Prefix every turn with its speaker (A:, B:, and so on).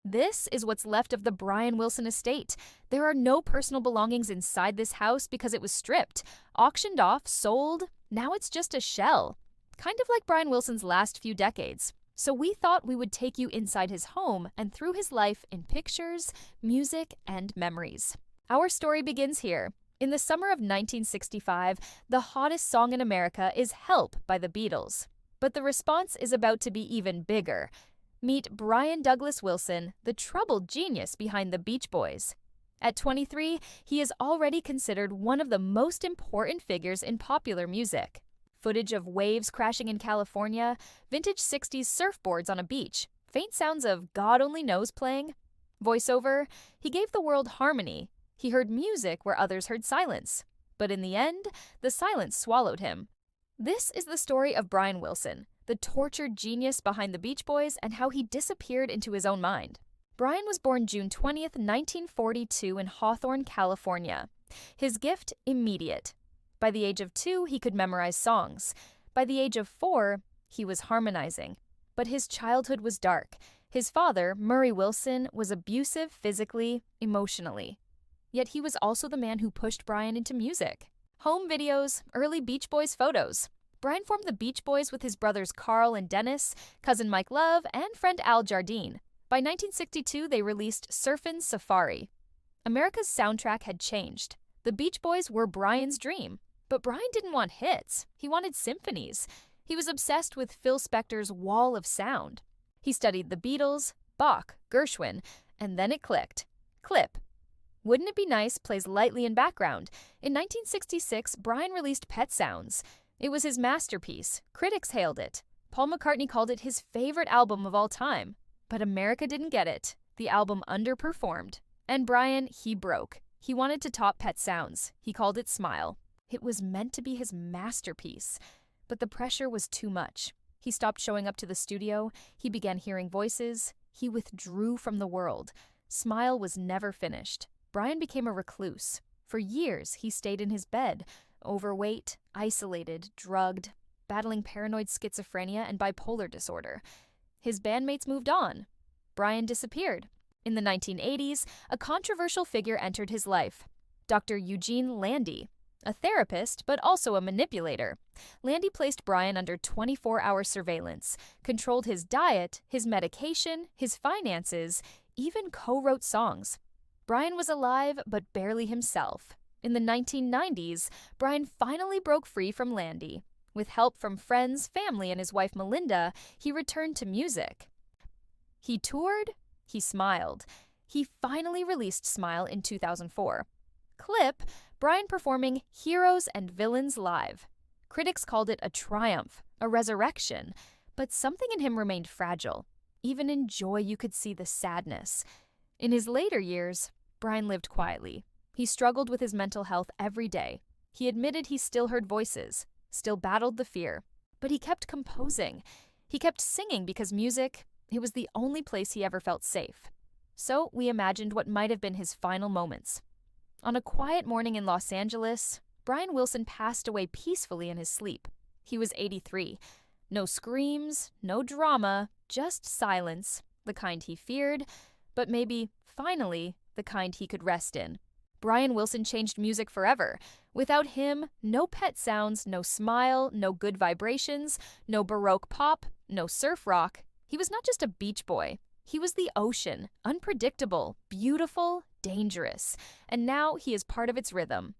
A: This is what's left of the Brian Wilson estate. There are no personal belongings inside this house because it was stripped, auctioned off, sold. Now it's just a shell. Kind of like Brian Wilson's last few decades. So we thought we would take you inside his home and through his life in pictures, music, and memories. Our story begins here. In the summer of 1965, the hottest song in America is Help by the Beatles. But the response is about to be even bigger. Meet Brian Douglas Wilson, the troubled genius behind the Beach Boys. At 23, he is already considered one of the most important figures in popular music. Footage of waves crashing in California, vintage 60s surfboards on a beach, faint sounds of God Only Knows playing. Voiceover, he gave the world harmony. He heard music where others heard silence. But in the end, the silence swallowed him. This is the story of Brian Wilson, the tortured genius behind the Beach Boys and how he disappeared into his own mind. Brian was born June 20th, 1942 in Hawthorne, California. His gift, immediate. By the age of 2, he could memorize songs. By the age of 4, he was harmonizing. But his childhood was dark. His father, Murray Wilson, was abusive physically, emotionally. Yet he was also the man who pushed Brian into music. Home videos, early Beach Boys photos. Brian formed the Beach Boys with his brothers Carl and Dennis, cousin Mike Love, and friend Al Jardine. By 1962, they released Surfin' Safari. America's soundtrack had changed. The Beach Boys were Brian's dream. But Brian didn't want hits. He wanted symphonies. He was obsessed with Phil Spector's wall of sound. He studied the Beatles, Bach, Gershwin, and then it clicked. Clip. Wouldn't It Be Nice plays lightly in background. In 1966, Brian released Pet Sounds. It was his masterpiece. Critics hailed it. Paul McCartney called it his favorite album of all time. But America didn't get it. The album underperformed. And Brian, he broke. He wanted to top Pet Sounds. He called it Smile. It was meant to be his masterpiece. But the pressure was too much. He stopped showing up to the studio. He began hearing voices. He withdrew from the world. Smile was never finished. Brian became a recluse. For years, he stayed in his bed, overweight, isolated, drugged, battling paranoid schizophrenia and bipolar disorder. His bandmates moved on. Brian disappeared. In the 1980s, a controversial figure entered his life, Dr. Eugene Landy, a therapist but also a manipulator. Landy placed Brian under 24-hour surveillance, controlled his diet, his medication, his finances, even co-wrote songs. Brian was alive but barely himself. In the 1990s, Brian finally broke free from Landy. With help from friends, family, and his wife Melinda, he returned to music. He toured, he smiled. He finally released Smile in 2004. Clip, Brian performing Heroes and Villains live. Critics called it a triumph, a resurrection, but something in him remained fragile. Even in joy, you could see the sadness. In his later years, Brian lived quietly. He struggled with his mental health every day. He admitted he still heard voices, still battled the fear, but he kept composing. He kept singing because music, it was the only place he ever felt safe. So we imagined what might have been his final moments. On a quiet morning in Los Angeles, Brian Wilson passed away peacefully in his sleep. He was 83. No screams, no drama, just silence, the kind he feared, but maybe, finally, the kind he could rest in. Brian Wilson changed music forever. Without him, no Pet Sounds, no Smile, no Good Vibrations, no Baroque pop, no surf rock. He was not just a Beach Boy. He was the ocean, unpredictable, beautiful, dangerous. And now he is part of its rhythm.